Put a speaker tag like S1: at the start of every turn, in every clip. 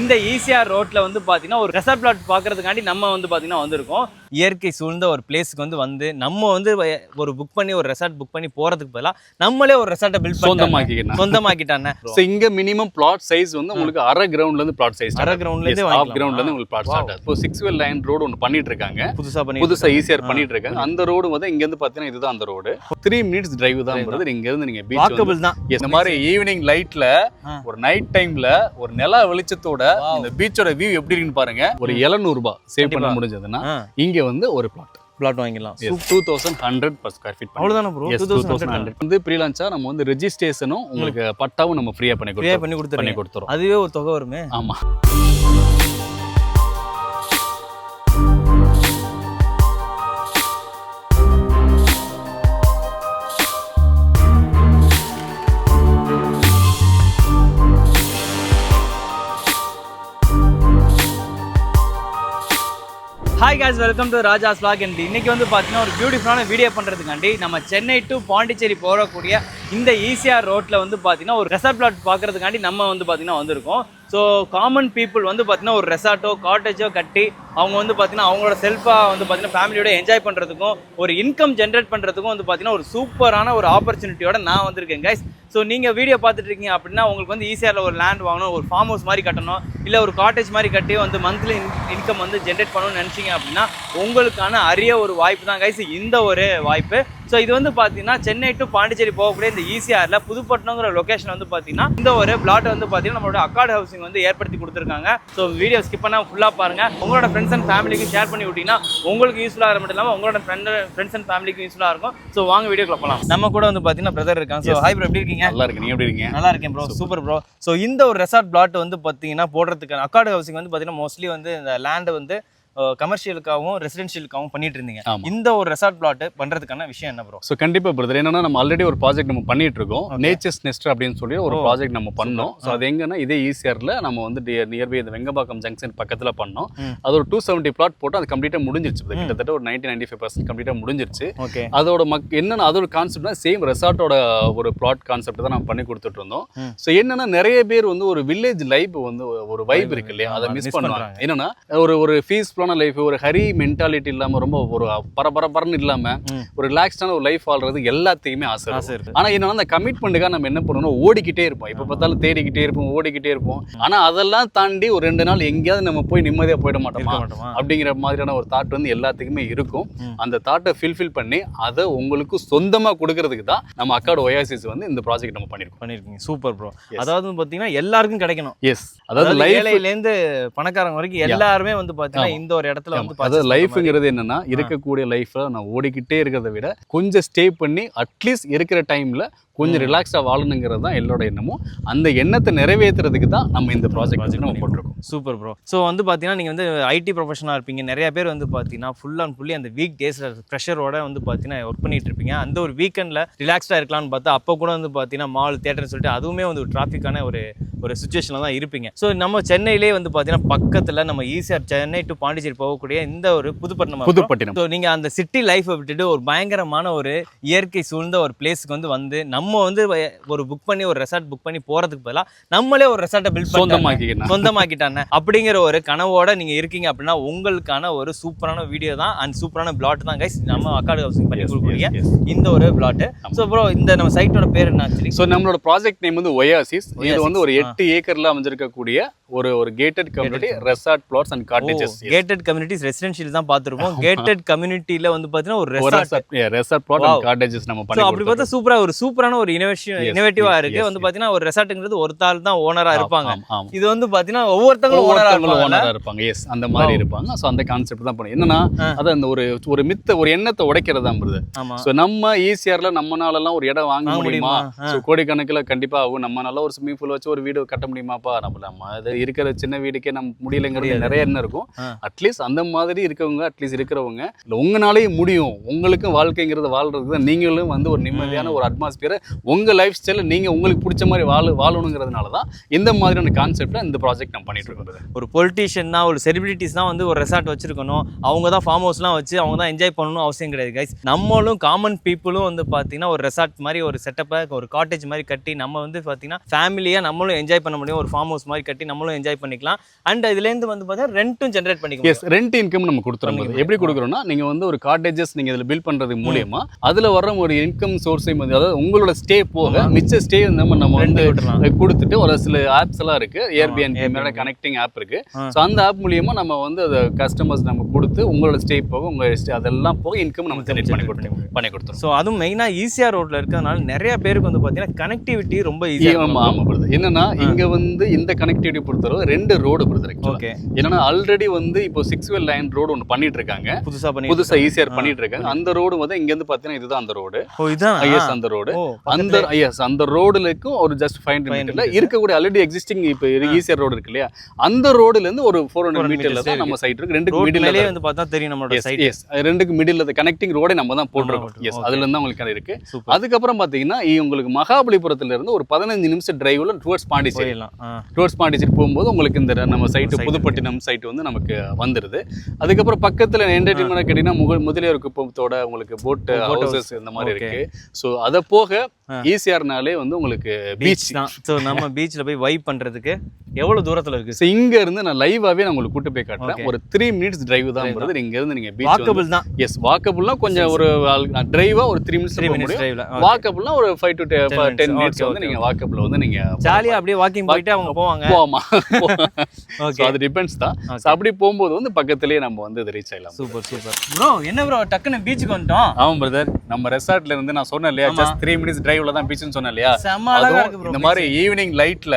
S1: இந்த ஈசிஆர் ரோட்ல வந்து பாத்தீங்கன்னா ஒரு ரெசார்ட் பிளாட் பாக்குறதுக்காண்டி நம்ம வந்து பாத்தீங்கன்னா வந்திருக்கோம். இயற்கை சூழ்ந்த ஒரு பிளேஸ்க்கு வந்து நம்ம வந்து ஒரு புக் பண்ணி ஒரு ரெசார்ட் புக் பண்ணி போறதுக்கு பதிலா நம்மளே ஒரு ரெசார்ட்டை பில்ட் சொந்தமாக்கிட்டானே.
S2: சோ இங்க மினிமம் பிளாட் சைஸ் வந்து உங்களுக்கு அரை கிரவுண்ட்ல இருந்து பிளாட் சைஸ்
S1: அரை கிரவுண்ட்ல இருந்து
S2: ஆஃப் கிரவுண்ட்ல இருந்து உங்களுக்கு பிளாட் ஸ்டார்ட் ஆகுது. இப்போ 6 well லைன் ரோடு ஒன்னு பண்ணிட்டு இருக்காங்க, புதுசா ஈஸியர் பண்ணிட்டு இருக்காங்க. அந்த ரோடு வந்து இங்க இருந்து பாத்தீங்கன்னா இதுதான் அந்த ரோடு. 3 minutes டிரைவ் தான் போறது. இங்க இருந்து நீங்க பீச்
S1: வாக்கபிள் தான்.
S2: இந்த மாதிரி ஈவினிங் லைட்ல ஒரு நைட் டைம்ல ஒரு நிலா வெளிச்சத்தோட இந்த பீச்சோட வியூ எப்படி இருக்குன்னு பாருங்க. ஒரு 700 ரூபாய் சேவ் பண்ண முடிஞ்சதுன்னா இங்க வந்து ஒரு பிளாட் வாங்கிடலாம். 2100 per square feet.
S1: அவ்வளவுதானே ப்ரோ?
S2: 2100 வந்து ப்ரீ லான்ச்சா நம்ம வந்து ரெஜிஸ்ட்ரேஷனும் உங்களுக்கு பட்டாவும் நம்ம ஃப்ரீயா பண்ணி கொடுத்துறோம்.
S1: அதுவே ஒரு தொகை வருமே.
S2: ஆமா.
S1: Hi guys, welcome to Raja's vlog. And இன்னைக்கு வந்து பார்த்தீங்கன்னா ஒரு பியூட்டிஃபுல்லான வீடியோ பண்ணுறதுக்காண்டி நம்ம சென்னை டு பாண்டிச்சேரி போகக்கூடிய இந்த ஈசிஆர் ரோட்டில் வந்து பார்த்தீங்கன்னா ஒரு ரெசார்ட் பிளாட் பார்க்குறதுக்காண்டி நம்ம வந்து பார்த்தீங்கன்னா வந்திருக்கோம். ஸோ காமன் பீப்புள் வந்து பார்த்தீங்கன்னா ஒரு ரெசார்ட்டோ காட்டேஜோ கட்டி அவங்க வந்து பார்த்தீங்கன்னா அவங்களோட செல்ஃபாக வந்து பார்த்தீங்கன்னா ஃபேமிலியோட என்ஜாய் பண்ணுறதுக்கும் ஒரு இன்கம் ஜென்ரேட் பண்ணுறதுக்கும் வந்து பார்த்தீங்கன்னா ஒரு சூப்பரான ஒரு ஆப்பர்ச்சுனிட்டியோட நான் வந்திருக்கேன் கைஸ். ஸோ நீங்கள் வீடியோ பார்த்துட்டு இருக்கீங்க அப்படின்னா உங்களுக்கு வந்து ஈஸியாக ஒரு லேண்ட் வாங்கணும், ஒரு ஃபார்ம் ஹவுஸ் மாதிரி கட்டணும், இல்லை ஒரு காட்டேஜ் மாதிரி கட்டி வந்து மந்த்லி இன்கம் வந்து ஜென்ரேட் பண்ணணும்னு நினச்சிங்க அப்படின்னா உங்களுக்கான அரிய ஒரு வாய்ப்பு தான் கைஸ் இந்த ஒரு வாய்ப்பு. ஸோ இது வந்து பார்த்தீங்கன்னா சென்னை டு பாண்டிச்சேரி போகக்கூடிய இந்த ஈசிஆரில் புதுப்பட்டினங்கிற லொக்கேஷன் வந்து பார்த்தீங்கன்னா இந்த ஒரு பிளாட் வந்து பார்த்தீங்கன்னா நம்மளோட அக்கார்ட் ஹவுசிங் வந்து ஏற்படுத்தி கொடுத்துருக்காங்க. ஸோ வீடியோ ஸ்கிப் பண்ணால் ஃபுல்லாக பாருங்கள். உங்களோட ஃப்ரெண்ட்ஸ் அண்ட் ஃபேமிலிக்கு ஷேர் பண்ணி விட்டீங்கன்னா உங்களுக்கு யூஸ்ஃபுல்லாக இருக்க மட்டும் இல்லாமல் உங்களோட ஃப்ரெண்ட்ஸ் அண்ட் ஃபேமிலிக்கு யூஸ்ஃபுல்லாக இருக்கும். ஸோ வாங்க வீடியோக்குள்ள போகலாம். நம்ம கூட வந்து பார்த்தீங்கன்னா பிரதர் இருக்காங்க. ஸோ ஹாய் ப்ரோ, எப்படி இருக்கீங்க?
S2: நல்லா இருக்கு. நீங்க எப்படி இருக்கீங்க?
S1: நல்லா இருக்கேன் ப்ரோ, சூப்பர் ப்ரோ. ஸோ இந்த ஒரு ரெசார்ட் பிளாட் வந்து பார்த்தீங்கன்னா போடுறதுக்கு அக்கார்ட் ஹவுசிங் வந்து பார்த்தீங்கன்னா மோஸ்ட்லி வந்து இந்த லேண்டை வந்து கமர்ஷியலுக்காகவும் ரெசிடென்ஷியலுக்காகவும் பண்ணிட்டு இருந்தீங்க. இந்த ஒரு ரெசார்ட் பிளாட் பண்றதுக்கான விஷயம் என்ன ப்ரோ?
S2: ஸோ கண்டிப்பா பிரதர், என்னன்னா நம்ம ஆல்ரெடி ஒரு ப்ராஜெக்ட் நம்ம பண்ணிட்டு இருக்கோம். நேச்சர்ஸ் நெஸ்ட் அப்படின்னு சொல்லி ஒரு ப்ராஜெக்ட் நம்ம பண்ணோம். ஸோ அது எங்கன்னா இதே ஈசிஆர்ல நம்ம வந்து நியர்பை இந்த வெங்கம்பாக்கம் ஜங்ஷன் பக்கத்துல பண்ணோம். அது ஒரு 270 பிளாட் போட்டு அது கம்ப்ளீட்டா முடிஞ்சிருச்சு. கிட்டத்தட்ட ஒரு 90-95% கம்ப்ளீட்டா முடிஞ்சிருச்சு. அதோட என்னன்னா அதோட கான்செப்ட்னா சேம் ரெசார்ட்டோட ஒரு பிளாட் கான்செப்ட் தான் நம்ம பண்ணி கொடுத்துட்டு இருந்தோம். ஸோ என்னன்னா நிறைய பேர் வந்து ஒரு வில்லேஜ் லைஃப் வந்து ஒரு வைப் இருக்கு இல்லையா, அதை மிஸ் பண்ணுவாங்க. என்னன்னா ஒரு ஃபீஸ் லைஃப், ஒரு ஹரி மென்டாலிட்டி இல்லாம ரொம்ப ஒரு பரபரன்னு இல்லாம ஒரு ரிலாக்ஸ்டான ஒரு லைஃப் வாழ்றது எல்லாத்தையுமே ஆசை இருக்கு. ஆனா என்னன்னா அந்த கமிட்மெண்ட்டுக்காக நம்ம என்ன பண்ணணும், ஓடிக்கிட்டே இருப்போம். இப்ப பார்த்தாலும் தேடிக்கிட்டே இருப்போம், ஓடிக்கிட்டே இருப்போம். ஆனா அதெல்லாம் தாண்டி ஒரு 2 நாள் எங்கேயாவது நம்ம போய் நிம்மதியா போயிட மாட்டோமா அப்படிங்கிற மாதிரியான ஒரு தாட் வந்து எல்லாத்துக்குமே இருக்கும். அந்த தாட்டை ஃபில்ஃபில் பண்ணி அதை உங்களுக்கு சொந்தமா கொடுக்கறதுக்கு தான் நம்ம அக்கார்ட் ஒயாசிஸ் வந்து இந்த ப்ராஜெக்ட் நம்ம பண்ணிருக்கோம்.
S1: Super bro. அதாவது பாத்தீங்கன்னா எல்லாருக்கும் கிடைக்கணும்.
S2: எஸ், அதாவது
S1: ஏழையில இருந்து பணக்காரங்க வரைக்கும் எல்லாருமே வந்து பாத்தீங்கன்னா இந்த ஒரு இடத்துல வந்து
S2: அதாவது லைஃப்ங்கிறது என்னன்னா இருக்கக்கூடிய லைஃப்ல நான் ஓடிக்கிட்டே இருக்கிறத விட கொஞ்சம் ஸ்டே பண்ணி அட்லீஸ்ட் இருக்கிற டைம்ல கொஞ்சம் ரிலாக்ஸா வாழணுங்கிறது தான் எல்லாரோட எண்ணமும். அந்த எண்ணத்தை நிறைவேற்றுறதுக்கு தான் நம்ம இந்த ப்ராஜெக்ட் நம்ம போட்டிருக்கோம்.
S1: Super bro. ஸோ வந்து பார்த்தீங்கன்னா நீங்கள் வந்து ஐடி ப்ரொஃபஷனாக இருப்பீங்க. நிறைய பேர் வந்து பார்த்தீங்கன்னா ஃபுல் அண்ட் ஃபுல்லி அந்த வீக் டேஸில் ப்ரெஷரோட வந்து பார்த்தீங்கன்னா ஒர்க் பண்ணிட்டு இருப்பீங்க. அந்த ஒரு வீக்கெண்டில் ரிலாக்ஸ்டாக இருக்கலாம்னு பார்த்தா அப்போ கூட வந்து பார்த்தீங்கன்னா மால் தேட்டர்னு சொல்லிட்டு அதுவுமே வந்து ஒரு டிராஃபிக்கான ஒரு சுச்சுவேஷனில் தான் இருப்பீங்க. ஸோ நம்ம சென்னையிலே வந்து பார்த்தீங்கன்னா பக்கத்தில் நம்ம ஈஸியாக சென்னை டு பாண்டிச்சேரி போகக்கூடிய இந்த ஒரு புதுப்பட்டினம். ஸோ நீங்கள் அந்த சிட்டி லைஃப்பை விட்டுட்டு ஒரு பயங்கரமான ஒரு இயற்கை சூழ்ந்த ஒரு பிளேஸ்க்கு வந்து நம்ம வந்து ஒரு புக் பண்ணி ஒரு ரெசார்ட் புக் பண்ணி போறதுக்கு பதிலாக நம்மளே ஒரு ரெசார்ட்டை பில்ட் சொந்தமாக்கிட்டானே அப்படிங்கிற ஒரு கனவோட நீங்க இருக்கீங்க அப்படின்னா உங்களுக்கான ஒரு சூப்பரான வீடியோ தான் அண்ட் சூப்பரான பிளாட் தான் கைஸ் நம்ம அக்கார்ட் ஹவுசிங் பண்ணி கொடுக்கக்கூடிய இந்த ஒரு பிளாட். ஸோ ப்ரோ, இந்த நம்ம சைட்டோட பேர் என்ன ஆக்சுவலி?
S2: ஸோ நம்மளோட ப்ராஜெக்ட் நேம் வந்து ஒயாசிஸ். இது வந்து ஒரு 8 ஏக்கர்ல அமைஞ்சிருக்கக்கூடிய ஒரு gated community resort flats and cottages.
S1: Gated communities residential தான் பார்த்திருப்போம். கேட்டட் கம்யூனிட்டில வந்து பாத்தீங்கன்னா ஒரு
S2: ரெசார்ட் பிளாட் அண்ட் காட்டேஜஸ் நம்ம பண்ணி
S1: அப்படி பார்த்தா சூப்பரான ஒரு இனோவேட்டிவா இருக்கு. வந்து பாத்தீங்கன்னா ஒரு ரெசார்ட்ங்கிறது ஒரு தாள் தான் ஓனரா இருப்பாங்க. இது வந்து பாத்தீங்கன்னா ஒவ்வொருத்தங்களும் ஓனரா
S2: இருப்பாங்க. எஸ், அந்த மாதிரி இருப்பாங்க. சோ அந்த கான்செப்ட் தான் பண்ணும். என்னன்னா அது அந்த ஒரு மித்த ஒரு எண்ணத்தை உடைக்கிறதா வருது. சோ நம்ம ஈஸியார்ல நம்மனால எல்லாம் ஒரு இடம் வாங்க முடியுமா? சோ கோடிக்கணக்கில் கண்டிப்பா ஆகும். நம்மனால ஒரு ஸ்விமிங் பூல் வச்சு ஒரு வீடு கட்ட முடியுமாப்பா? நம்ம இருக்கிற சின்ன வீடுக்கே நம்ம முடியலைங்கிறது நிறைய என்ன இருக்கும். அட்லீஸ்ட் அந்த மாதிரி இருக்கவங்க, அட்லீஸ்ட் இருக்கிறவங்க உங்களாலேயே முடியும், உங்களுக்கு வாழ்க்கைங்கிறது வாழ்றதுக்கு தான் நீங்களும் வந்து ஒரு நிம்மதியான ஒரு அட்மாஸ்பியரை உங்க லைஃப் ஸ்டைல நீங்க உங்களுக்கு பிடிச்ச மாதிரி வாழணுங்கிறதுனால தான் இந்த மாதிரியான கான்செப்ட்ல இந்த ப்ராஜெக்ட் நம்ம பண்ணிட்டு இருக்கோம்.
S1: ஒரு பொலிட்டீஷியன் தான், ஒரு செலிபிரிட்டிஸ் தான் வந்து ஒரு ரெசார்ட் வச்சிருக்கணும், அவங்க தான் ஃபார்ம் ஹவுஸ்லாம் வச்சு அவங்க தான் என்ஜாய் பண்ணணும் அவசியம் கிடையாது கைஸ். நம்மளும் காமன் பீப்புளும் வந்து பார்த்தீங்கன்னா ஒரு ரெசார்ட் மாதிரி ஒரு செட்டப்பை ஒரு காட்டேஜ் மாதிரி கட்டி நம்ம வந்து பார்த்தீங்கன்னா ஃபேமிலியாக நம்மளும் என்ஜாய் பண்ண முடியும். ஒரு ஃபார்ம் ஹவுஸ் மாதிரி கட்டி நம்மளும் நீங்களும் என்ஜாய் பண்ணிக்கலாம். அண்ட் இதுலேருந்து வந்து பார்த்தீங்கன்னா ரெண்ட்டும் ஜென்ரேட் பண்ணிக்கலாம்.
S2: எஸ், ரெண்ட் இன்கம் நம்ம கொடுத்துறோம். எப்படி கொடுக்குறோம்னா நீங்க வந்து ஒரு காட்டேஜஸ் நீங்க இதுல பில்ட் பண்றது மூலியமா அதுல வர ஒரு இன்கம் சோர்ஸை வந்து அதாவது உங்களோட ஸ்டே போக மிச்ச ஸ்டே நம்ம வந்து கொடுத்துட்டு ஒரு சில ஆப்ஸ் எல்லாம் இருக்கு. ஏர்பிஎன்பி மேல கனெக்டிங் ஆப் இருக்கு. ஸோ அந்த ஆப் மூலியமா நம்ம வந்து அதை கஸ்டமர்ஸ் நம்ம கொடுத்து உங்களோட ஸ்டே போக உங்க ஸ்டே அதெல்லாம் போக இன்கம் நம்ம ஜெனரேட் பண்ணி கொடுத்துரும்.
S1: ஸோ அதுவும் மெயினாக ஈசிஆர் ரோட்ல இருக்கிறதுனால நிறைய பேருக்கு வந்து பார்த்தீங்கன்னா கனெக்டிவிட்டி ரொம்ப ஈஸியாக.
S2: ஆமா படுது. என்னன்னா இங்க வந்து இந்த கனெக்டிவிட்டி பொறுத்தவரை 2 ரோடு படுது.
S1: ஓகே,
S2: ஏன்னா ஆல்ரெடி வந்து இப்போ 6-well லைன் ரோடு ஒன்று பண்ணிட்டு இருக்காங்க. புதுசா ஈஸியார் பண்ணிட்டு இருக்காங்க. அந்த ரோடு வந்து இங்க இருந்து பாத்தீங்கன்னா இதுதான் அந்த ரோடு. ஐஎஸ் அந்த ரோடு அந்த ரோடுலக்கும் ஒரு ஜஸ்ட் 500 மீட்டர்ல இருக்கக்கூடிய ஆல்ரெடி எக்ஸிஸ்டிங் இப்போ ஈஸியார் ரோடு இருக்கு இல்லையா, அந்த ரோடுல இருந்து ஒரு 400 மீட்டர்ல தான் நம்ம சைட் இருக்கு. ரெண்டுக்கு மிடில்ல வந்து பார்த்தா தெரியும் நம்மளோட சைட். எஸ், ரெண்டுக்கு மிடில்ல அந்த கனெக்டிங் ரோடே நம்ம தான் போட்டுருக்கோம். எஸ், அதுல இருந்து உங்களுக்கு இருக்கு. அதுக்கப்புறம் பாத்தீங்கன்னா உங்களுக்கு மகாபலிபுரத்துல இருந்து ஒரு 15 நிமிஷம் டிரைவ்ல டுவர்ட்ஸ் பாண்டிச்சேரி போகும்போது உங்களுக்கு இந்த நம்ம சைட் புதுப்பட்டினம் சைட் வந்து நமக்கு வந்துருது. அதுக்கப்புறம் பக்கத்துல என்டர்டைன்மெண்ட் கேட்டீங்கன்னா முதலியார் குப்பத்தோட உங்களுக்கு போட் ஹவுசஸ் இந்த மாதிரி இருக்கு. ஸோ அதை போக ஈஸியார்னாலே வந்து உங்களுக்கு பீச் தான்.
S1: ஸோ நம்ம பீச்சில் போய் வைப் பண்றதுக்கு எவ்வளவு தூரத்துல இருக்கு?
S2: ஸோ இங்க இருந்து நான் லைவாவே நான் உங்களுக்கு கூட்டு போய் காட்டுறேன். ஒரு 3 minutes டிரைவ் தான் வருது. இங்க இருந்து நீங்க பீச்
S1: வாக்கபிள் தான்.
S2: எஸ், வாக்கபிள்னா கொஞ்சம் ஒரு டிரைவா ஒரு 3 minutes டிரைவ்ல, வாக்கபிள்னா ஒரு 5 to 10 minutes வந்து நீங்க வாக்கபிள் வந்து நீங்க
S1: ஜாலியா அப்படியே வாக்கிங் போயிட்டு அவங்க போவாங்க.
S2: ஆமா, ஓகே, அது டிபெண்ட்ஸ் தான். ஸோ அப்படி போகும்போது வந்து பக்கத்துலயே நம்ம வந்து இதை ரீச் ஆயிடலாம்.
S1: Super bro. என்ன ப்ரோ டக்குன்னு பீச்சுக்கு வந்துட்டோம்?
S2: ஆமா பிரதர், நம்ம ரெசார்ட்ல இருந்து நான் சொன்னேன் இல்லையா, ஜஸ்ட் 3 minutes டிரைவ்ல தான் பீச்னு சொன்னேன் இல்லையா. இந்த மாதிரி ஈவினிங் லைட்ல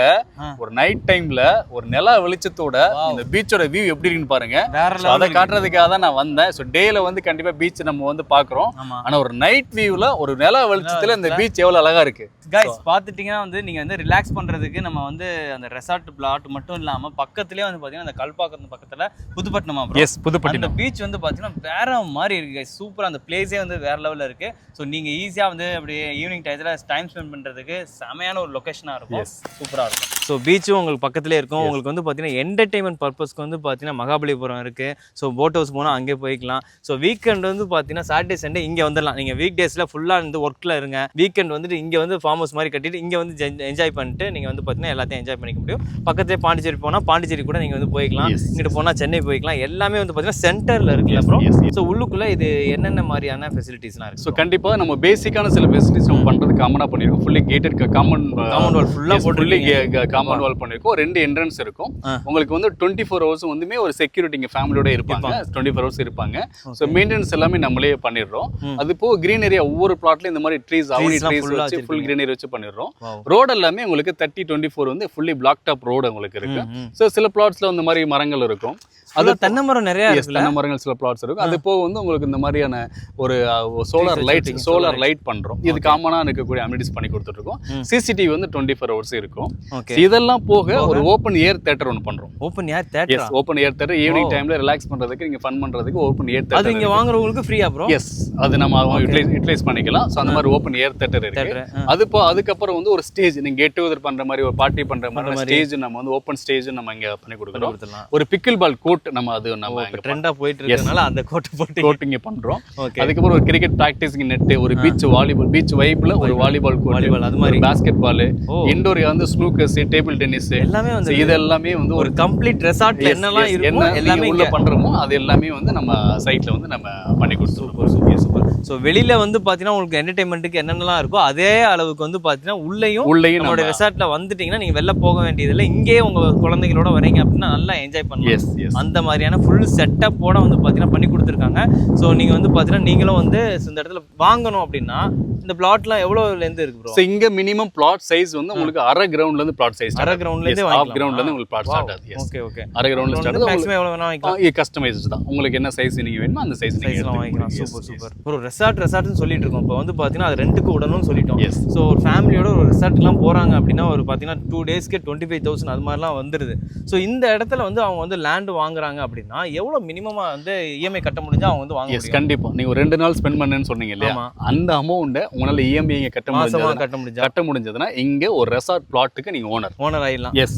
S2: ஒரு நைட் டைம்ல ஒரு நிலா வெளிச்சத்தோட இந்த பீச்சோட வியூ எப்படி இருக்குன்னு பாருங்க. அதை காட்டுறதுக்காக தான் நான் வந்தேன். ஸோ டேல வந்து கண்டிப்பா பீச் நம்ம வந்து பாக்குறோம். ஆனா ஒரு நைட் வியூல ஒரு நிலா வெளிச்சத்துல இந்த பீச் எவ்வளவு அழகா இருக்கு.
S1: கைஸ் பாத்துட்டீங்கன்னா வந்து நீங்க வந்து ரிலாக்ஸ் பண்றதுக்கு நம்ம வந்து அந்த ரெசார்ட் பிளாட் மட்டும் இல்லாம பக்கத்துலயே வந்து பாத்தீங்கன்னா அந்த கல்பாக்கம் பக்கத்துல புதுப்பட்டினம்.
S2: எஸ், புதுப்பட்டினம்.
S1: அந்த பீச் வந்து பாத்தீங்கன்னா வேற மாதிரி இருக்கு கைஸ். சூப்பரா அந்த பிளேஸே வந்து வேற லெவல்ல இருக்கு. ஸோ நீங்க ஈஸியா வந்து அப்படியே ஈவினிங் டயத்துல டைம் ஸ்பெண்ட் பண்றதுக்கு செமையான ஒரு லொகேஷனா இருக்கும். சூப்பரா இருக்கும். ஸோ பீச்சும் உங்களுக்கு பக்கத்துலேயே இருக்கும். உங்களுக்கு வந்து பார்த்தீங்கன்னா என்டர்டைன்மெண்ட் பர்பஸ்க்கு வந்து பார்த்தீங்கன்னா மகாபலிபுரம் இருக்குது. ஸோ போட் ஹவுஸ் போனால் அங்கே போய்க்கலாம். ஸோ வீக்கெண்ட் வந்து பார்த்தீங்கன்னா சாட்டர்டே சண்டே இங்கே வந்துடலாம். நீங்கள் வீக் டேஸில் ஃபுல்லாக வந்து ஒர்க்கில் இருங்க, வீக்கெண்ட் வந்துட்டு இங்கே வந்து ஃபார்ம் ஹவுஸ் மாதிரி கட்டிட்டு இங்கே வந்து என்ஜாய் பண்ணிட்டு நீங்கள் வந்து பார்த்தீங்கன்னா எல்லாத்தையும் என்ஜாய் பண்ணிக்க முடியும். பக்கத்துலேயே பாண்டிச்சேரி போனால் பாண்டிச்சேரி கூட நீங்கள் வந்து போய்க்கலாம். இங்கிட்டு போனால் சென்னை போய்க்கலாம். எல்லாமே வந்து பார்த்தீங்கன்னா சென்டரில் இருக்குல்ல அப்புறம். ஸோ உள்ளுக்குள்ளே இது என்னென்ன மாதிரியான ஃபெசிலிட்டிஸ்லாம் இருக்குது?
S2: ஸோ கண்டிப்பாக நம்ம பேசிக்கான சில ஃபெசிலிட்டிஸ் நம்ம பண்ணுறது காமனாக பண்ணியிருக்கோம். ஃபுல்லி கேட்டட் காமன் வால் ஃபுல்லாக போட்டு காமன் வால் பண்ணிருக்கோம். 2 என்ட்ரன்ஸ் இருக்கும். உங்களுக்கு வந்து 24 hours வந்துமே ஒரு செக்யூரிட்டி இங்க ஃபேமிலியோட இருப்பாங்க. 24 hours இருப்பாங்க. சோ மெயின்டெனன்ஸ் எல்லாமே நம்மளே பண்ணிடுறோம். அது போக கிரீன் ஏரியா ஒவ்வொரு பிளாட்லயும் இந்த மாதிரி ட்ரீஸ் அவனி ட்ரீஸ் வச்சு ஃபுல் கிரீன் ஏரியா வச்சு பண்ணிடுறோம். ரோட் எல்லாமே உங்களுக்கு 30-24 வந்து ஃபுல்லி பிளாக் டாப் ரோடு உங்களுக்கு இருக்கு. சோ சில பிளாட்ஸ்ல இந்த மாதிரி மரங்கள் இருக்கும்.
S1: அது தென்னை மரம் நிறைய இருக்கு.
S2: தென்னை மரங்கள் சில பிளாட்ஸ் இருக்கும். அது போக வந்து உங்களுக்கு இந்த மாதிரியான ஒரு சோலார் லைட் பண்றோம். இது காமனா இருக்கக்கூடிய அமினிட்டிஸ் பண்ணி கொடுத்துட்டு இருக்கோம். சிசிடிவி வந்து 24 hours இருக்கும். இதெல்லாம் போக ஒரு ஓப்பன் ஏர் தியேட்டர் ஒன்று பண்றோம்.
S1: Open air theatre?
S2: Yes, open air theatre. Evening டைம்ல ரிலாக்ஸ் பண்றதுக்கு நீங்க ஃபன் பண்றதுக்கு ஓப்பன் ஏர் தியேட்டர்.
S1: அது இங்க வாங்குறவங்களுக்கு ஃப்ரீயா ப்ரோ?
S2: எஸ், அது நம்ம யூட்டிலைஸ் பண்ணிக்கலாம். சோ அந்த மாதிரி ஓப்பன் ஏர் தியேட்டர் இருக்கு. அதுக்கப்புறம் வந்து ஒரு ஸ்டேஜ் நீங்க கெட் டுகெதர் பண்ற மாதிரி ஒரு பார்ட்டி பண்ற மாதிரி ஸ்டேஜ் நம்ம வந்து ஓப்பன் ஸ்டேஜ் நம்ம இங்க பண்ணி கொடுக்குறோம். ஒரு பிக்கிள் பால் கோர்ட் நம்ம அது நம்ம
S1: ட்ரெண்டா போயிட்டு இருக்கறனால அந்த கோட்
S2: இங்க பண்றோம். அதுக்கப்புறம் ஒரு கிரிக்கெட் பிராக்டிசிங் நெட், ஒரு பீச் வாலிபால், பீச் வைப்ல ஒரு வாலிபால் கோர்ட், அது மாதிரி பாஸ்கெட் பால், இன்டோர் வந்து ஸ்னூக்கர்ஸ், டேபிள் டென்னிஸ் எல்லாமே வந்து இது எல்லாமே வந்து ஒரு
S1: கம்ப்ளீட் ரெசார்ட்ல என்னலாம் இருக்குமோ எல்லாமே
S2: உள்ள பண்றோமோ அது எல்லாமே வந்து நம்ம சைட்ல வந்து நம்ம பண்ணி கொடுத்துருக்கோம்.
S1: சூப்பர். ஸோ வெளியில வந்து பாத்தீங்கன்னா உங்களுக்கு என்டர்டைன்மெண்ட்டுக்கு என்னென்னலாம் இருக்கோ அதே அளவுக்கு வந்து பாத்தீங்கன்னா உள்ளேயும் நம்மளோட ரெசார்ட்ல வந்துட்டீங்கன்னா நீங்க வெளில போக வேண்டியதில்லை. இங்கேயே உங்க குழந்தைகளோட வரீங்க அப்படின்னா நல்லா என்ஜாய் பண்ணலாம். அந்த மாதிரியான ஃபுல் செட்டப்போட வந்து பாத்தீங்கன்னா பண்ணி கொடுத்துருக்காங்க. ஸோ நீங்க வந்து பாத்தீங்கன்னா நீங்களும் வந்து இந்த இடத்துல வாங்கணும் அப்படின்னா இந்த பிளாட்லாம் எவ்வளவுல இருந்து இருக்கு ப்ரோ?
S2: இங்க மினிமம் பிளாட் சைஸ் வந்து உங்களுக்கு அரை கிரவுண்ட்ல இருந்து பிளாட் சைஸ்,
S1: அரை கிரவுண்ட்ல இருந்து
S2: ஹாஃப் கிரவுண்ட்ல இருந்து உங்களுக்கு பிளாட் ஸ்டார்ட் ஆகுது.
S1: Okay okay.
S2: அரை கிரவுண்ட்ல ஸ்டார்ட் ஆகுது.
S1: மேக்ஸிமம் எவ்வளவு வேணா வாங்கிக்கலாம்.
S2: இது கஸ்டமைஸ்ட் தான். உங்களுக்கு என்ன சைஸ் நீங்க வேணுமோ அந்த சைஸ் நீங்க
S1: வாங்கிக்கலாம். சூப்பர். ஒரு ரெசார்ட்னு சொல்லிட்டு இருக்கோம். இப்போ வந்து பாத்தீங்கன்னா அது ரெண்டுக்கு விடணும்னு சொல்லிட்டோம். ஸோ ஒரு ஃபேமிலியோட ஒரு ரெசார்ட்லாம் போறாங்க அப்படின்னா ஒரு பாத்தீங்கன்னா 2 daysக்கு 25,000 அது மாதிரிலாம் வந்துருது. ஸோ இந்த இடத்துல வந்து அவங்க வந்து லேண்ட் வாங்குறாங்க அப்படின்னா எவ்வளவு மினிமமா வந்து இஎம்ஐ கட்ட முடிஞ்சா அவங்க வந்து வாங்க முடியும்?
S2: கண்டிப்பா. நீங்க ஒரு 2 நாள் ஸ்பெண்ட் பண்ணேன்னு சொன்னீங்க இல்லையா, அந்த அமௌண்ட் உங்களால இஎம்ஐ கட்ட முடிஞ்சதுன்னா இங்க ஒரு ரெசார்ட் பிளாட்டுக்கு நீங்க ஓனர்
S1: ஆயிடலாம்.
S2: எஸ்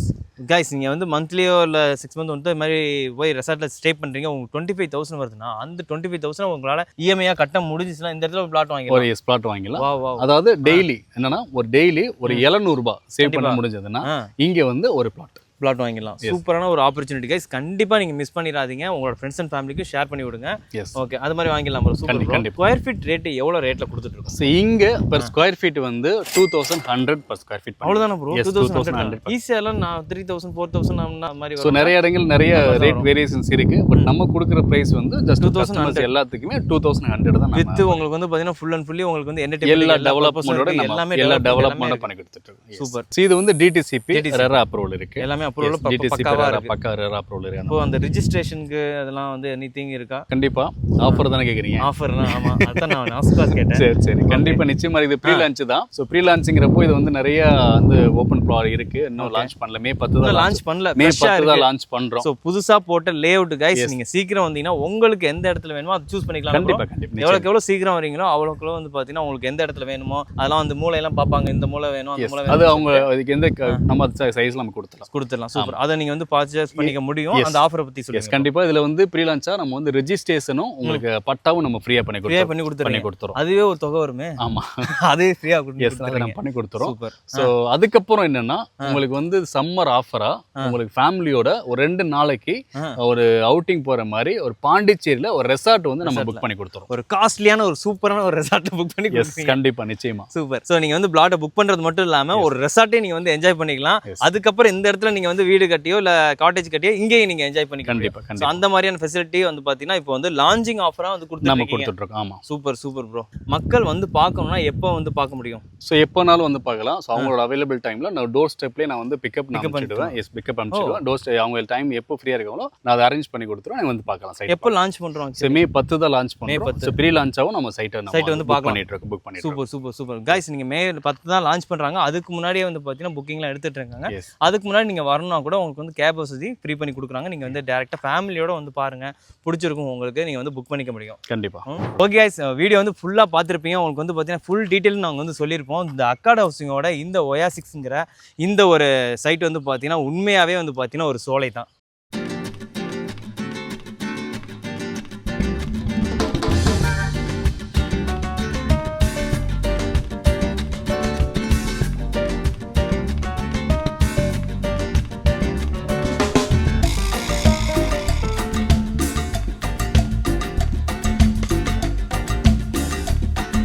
S1: கைஸ், நீங்கள் வந்து மந்த்லியோ இல்லை 6 month வந்து இது மாதிரி போய் ரெசார்ட்டில் ஸ்டே பண்ணுறீங்க, உங்களுக்கு 25,000 வருதுன்னா அந்த 25,000 உங்களால் இஎம்ஐயாக கட்ட முடிஞ்சிச்சுன்னா இந்த இடத்துல பிளாட் வாங்கிக்கலாம்.
S2: ஒரு பிளாட் வாங்கிக்கலாம். அதாவது டெய்லி என்னன்னா ஒரு 700 ரூபாய் சேவ் பண்ண முடிஞ்சதுன்னா இங்கே வந்து ஒரு பிளாட்
S1: பிளாட் வாங்கிடலாம். சூப்பரான ஒரு ஆப்பர்ச்சுனிட்டி கைஸ், கண்டிப்பா நீங்க மிஸ் பண்ணிடாதீங்க. உங்களோட ஃப்ரெண்ட்ஸ் அண்ட் ஃபேமிலிக்கு ஷேர் பண்ணி விடுங்க. ஓகே, அது மாதிரி வாங்கிடலாம் bro. Super bro. Square feet rate எவ்வளவு ரேட்ல கொடுத்துட்டு இருக்கோம்?
S2: ஸோ இங்க பெர் ஸ்கொயர் ஃபீட் வந்து 2100 per square feet.
S1: அவ்வளவுதானே ப்ரோ? 2100 ஈஸியாலாம் நான் 3000 4000 அந்த மாதிரி
S2: ஸோ நிறைய இடங்கள் நிறைய ரேட் வேரியேஷன்ஸ் இருக்கு. பட் நம்ம கொடுக்குற பிரைஸ் வந்து ஜஸ்ட் 2000 எல்லாத்துக்குமே 2100 தான்.
S1: வித் உங்களுக்கு வந்து பாத்தீங்கன்னா ஃபுல் அண்ட் ஃபுல்லி உங்களுக்கு வந்து
S2: எல்லா டெவலப்மெண்டோட எல்லா டெவலப்மெண்ட் பண்ணி கொடுத்துட்டு இருக்கோம். சூப்பர். இது வந்து டிடிசிபி ரெரா அப்ரூவல் இருக்கு.
S1: எல்லாமே அப்ரூவல்
S2: பக்காவா இருக்கு. பக்கா ரெரா அப்ரூவல் இருக்கு.
S1: இப்போ அந்த ரெஜிஸ்ட்ரேஷனுக்கு அதெல்லாம் வந்து எனிதிங் இருக்கா?
S2: கண்டிப்பா ஆஃபர் தான கேக்குறீங்க?
S1: ஆஃபர்னா ஆமா, அதான் நான் ஆஸ்காஸ் கேட்டேன்.
S2: சரி சரி, கண்டிப்பா நிச்சயமா. இது ப்ரீ லான்ச் தான். சோ ப்ரீ லான்ச்ங்கறப்போ இது வந்து நிறைய வந்து ஓபன் ப்ளாட் இருக்கு. இன்னும் லான்ச் பண்ணல. மே 10 தான் லான்ச் பண்ணல. மே 10 தான் லான்ச் பண்றோம்.
S1: சோ புதுசா போட்ட லேஅவுட் கைஸ், நீங்க சீக்கிரம் வந்தீங்கன்னா உங்களுக்கு எந்த இடத்துல வேணுமோ அதை சூஸ் பண்ணிக்கலாம்.
S2: கண்டிப்பா கண்டிப்பா.
S1: எவ்வளவு சீக்கிரம் வரீங்களோ அவ்வளவுக்கு வந்து பாத்தீங்கன்னா உங்களுக்கு எந்த இடத்துல வேணுமோ அதெல்லாம் வந்து மூளை எல்லாம் பாப்பாங்க. இந்த மூளை வேணும், அந்த மூளை வேணும்.
S2: அது அவங்க அதுக்கு எந்த நம்ம சைஸ்ல நம்ம கொடுத்துடலாம்.
S1: சூப்பர். அதை நீங்க வந்து பர்ச்சேஸ் பண்ணிக்க முடியும். அந்த ஆஃபரை பத்தி சொல்லுங்க.
S2: கண்டிப்பா. இதுல வந்து ப்ரீ லான்ச்சா நம்ம வந்து ரெஜிஸ்ட்ரேஷனும் உங்களுக்கு பட்டாவும் நம்ம ஃப்ரீயா பண்ணி கொடுத்துறோம்.
S1: அதுவே ஒரு தொகை வருமே.
S2: ஆமா,
S1: அதே ஃப்ரீயா
S2: பண்ணி கொடுத்துறோம்.
S1: சூப்பர்.
S2: சோ அதுக்கப்புறம் என்னன்னா உங்களுக்கு வந்து சம்மர் ஆஃபரா உங்களுக்கு ஃபேமிலியோட ஒரு 2 நாளைக்கு ஒரு அவுட்டிங் போற மாதிரி ஒரு பாண்டிச்சேரியில ஒரு ரெசார்ட் வந்து நம்ம புக் பண்ணி கொடுத்துறோம்.
S1: ஒரு காஸ்ட்லியான ஒரு சூப்பரான ஒரு ரெசார்ட் புக் பண்ணி கொடுத்துறீங்க.
S2: கண்டிப்பா நிச்சயமா.
S1: சூப்பர். சோ நீங்க வந்து பிளாட் புக் பண்றது மட்டும் இல்லாம ஒரு ரெசார்ட்டே நீங்க வந்து என்ஜாய் பண்ணிக்கலாம். அதுக்கப்புறம் இந்த இடத்துல நீங்க வந்து வீடு கட்டியோ இல்ல காட்டேஜ் கட்டியோ இங்கேயே நீங்க என்ஜாய் பண்ணிக்கலாம். கண்டிப்பா. அந்த மாதிரியான ஃபெசிலிட்டி வந்து பாத்தீங்கன்னா இப்போ வந்து லான்ச்சிங் ஆஃபரா வந்து கொடுத்துட்டு இருக்கோம். ஆமா, சூப்பர் சூப்பர் ப்ரோ. மக்கள் வந்து பார்க்கணும்னா எப்போ வந்து பார்க்க முடியும்?
S2: ஸோ எப்போனாலும் வந்து பார்க்கலாம். ஸோ அவங்களோட அவைலபிள் டைமில் நான் டோர் ஸ்டெப்லேயே நான் வந்து பிக்கப் அனுப்பிச்சிடுவேன். பிக்கப் அனுப்பிச்சிடுவேன். டோர் ஸ்டெப் அவங்க டைம் எப்போ ஃப்ரீயாக இருக்காங்களோ நான் அதை அரேஞ்ச் பண்ணி கொடுத்துருவேன். நீங்கள் வந்து பார்க்கலாம். சைட்
S1: எப்போ லான்ச் பண்ணுறோம்?
S2: ஸோ மே 10 தான் லான்ச் பண்ணுறோம். ஸோ ப்ரீ லான்ச்சாகவும் நம்ம சைட்டை வந்து புக் பண்ணி.
S1: சூப்பர் சூப்பர் சூப்பர் கைஸ், நீங்கள் மே 10 தான் லான்ச் பண்ணுறாங்க. அதுக்கு முன்னாடியே வந்து பார்த்தீங்கன்னா புக்கிங்லாம் எடுத்துட்டு இருக்காங்க. அதுக்கு முன்னாடி நீங்கள் வரணும்னா கூட உங்களுக்கு வந்து கேப் வசதி ஃப்ரீ பண்ணி கொடுக்குறாங்க. நீங்கள் வந்து டேரெக்டாக ஃபேமிலியோட வந்து பாருங்க, பிடிச்சிருக்கும் உங்களுக்கு, நீங்கள் வந்து புக் பண்ணிக்க முடியும்.
S2: கண்டிப்பாக.
S1: ஓகே கைஸ், வீடியோ வந்து ஃபுல்லாக பார்த்துருப்பீங்க. உங்களுக்கு வந்து பார்த்தீங்கன்னா ஃபுல் டீட்டெயில் நாங்கள் வந்து சொல்லியிருப்போம். இந்த அக்காட் ஹவுசிங்கோட இந்த ஒயா 6ங்கிற இந்த ஒரு சைட் வந்து பார்த்தீங்கன்னா உண்மையாகவே வந்து பார்த்தீங்கன்னா ஒரு சோலை தான்.